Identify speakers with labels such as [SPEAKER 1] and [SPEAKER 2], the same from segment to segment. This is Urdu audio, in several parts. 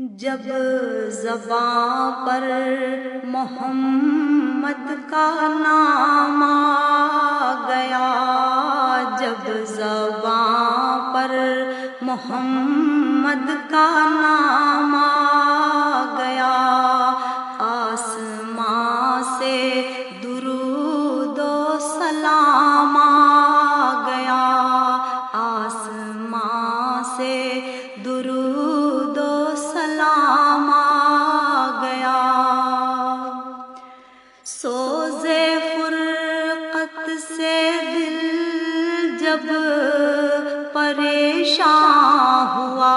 [SPEAKER 1] جب زباں پر محمد کا نام آ گیا، جب زباں پر محمد کا نام آ گیا، آسمان سے درود و سلام آ گیا، آسمان سے درود و سلام آ گیا۔ سوز فرقت سے دل جب پریشان ہوا،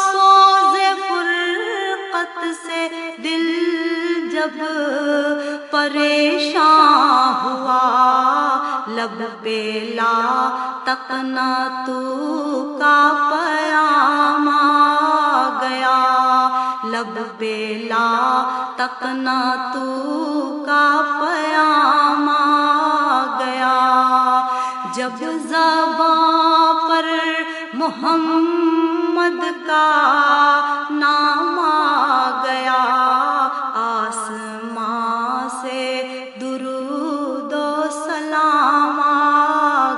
[SPEAKER 1] سوز فرقت سے دل جب پریشان ہوا، لب پہ لا تقنطو کا پیام آ گیا، لب پہ لا تقنطو کا پیام آ گیا۔ جب زباں پر محمد کا نام آ گیا، آسمان سے درود و سلام آ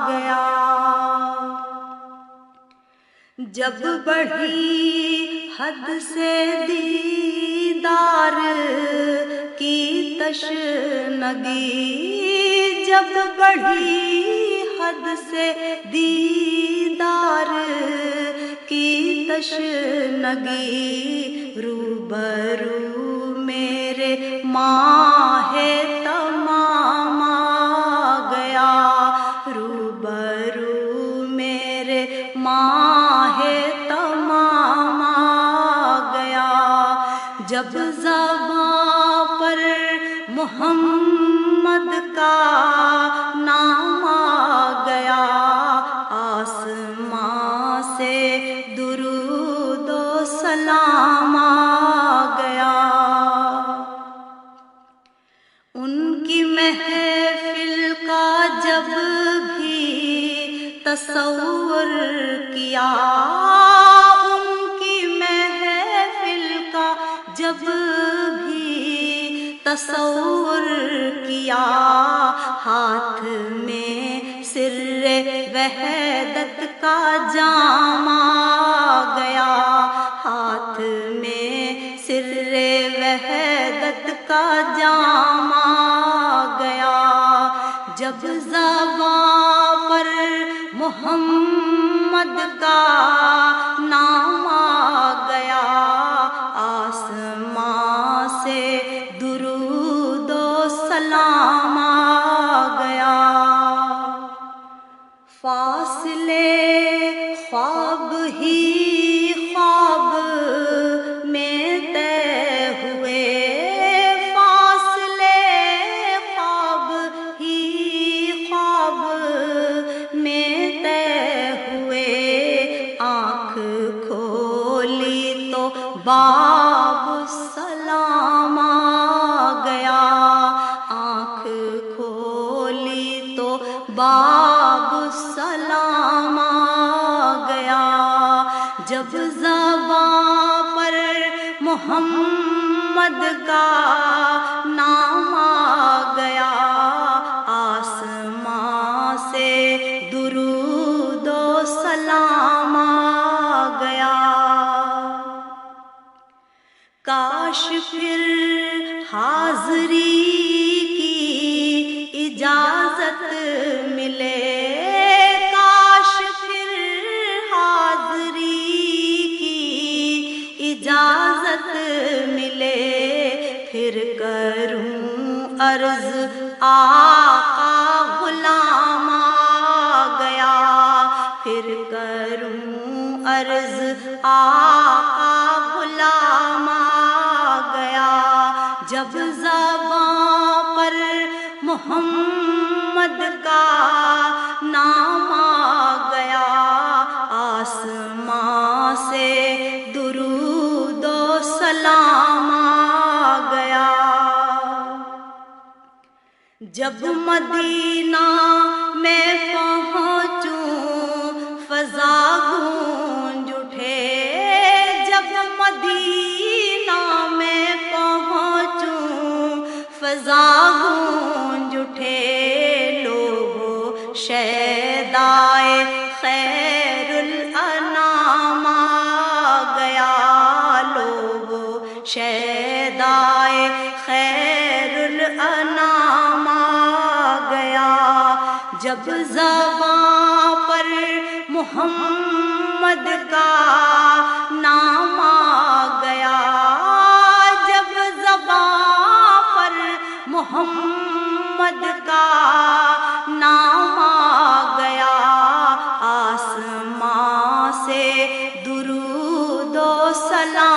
[SPEAKER 1] گیا۔ جب بڑھی حد سے دیدار کی تشنگی، جب بڑھی حد سے دیدار کی تشنگی، روبرو میرے ماہ تمام آ گیا، روبرو میرے ماہ تمام آ گیا۔ جب زباں پر محمد کا نام آ گیا، آسمان سے درود و سلام آ گیا۔ ان کی محفل کا جب بھی تصور کیا، ان کی محفل کا جب بھی تصور کیا، ہاتھ میں سر وحدت کا جام آ گیا، ہاتھ میں سر وحدت کا جام آ گیا۔ جب زباں پر محمد کا نام آ گیا، آسمان سے درود و سلام آ گیا۔ فاصلے خواب ہی خواب میں طے ہوئے، فاصلے خواب ہی خواب میں طے ہوئے، آنکھ کھولی تو باب السلام آ گیا، آنکھ کھولی تو باب السلام آ گیا۔ جب زباں پر محمد کا نام آ گیا، آسمان سے درود و سلام آ گیا۔ کاش پھر حاضری کی اجازت ملے، کاش پھر حاضری کی اجازت ملے، پھر کروں عرض آقا غلام آ گیا، پھر کروں عرض آقا غلام آ گیا۔ جب زباں پر محمد کا نام آ گیا، آسمان سے درود و سلام آ گیا۔ جب مدینہ میں پہنچوں فضا گونج اٹھے، جب جب زباں پر محمد کا نام آ گیا، جب زباں پر محمد کا نام آ گیا، آسمان سے درود و سلام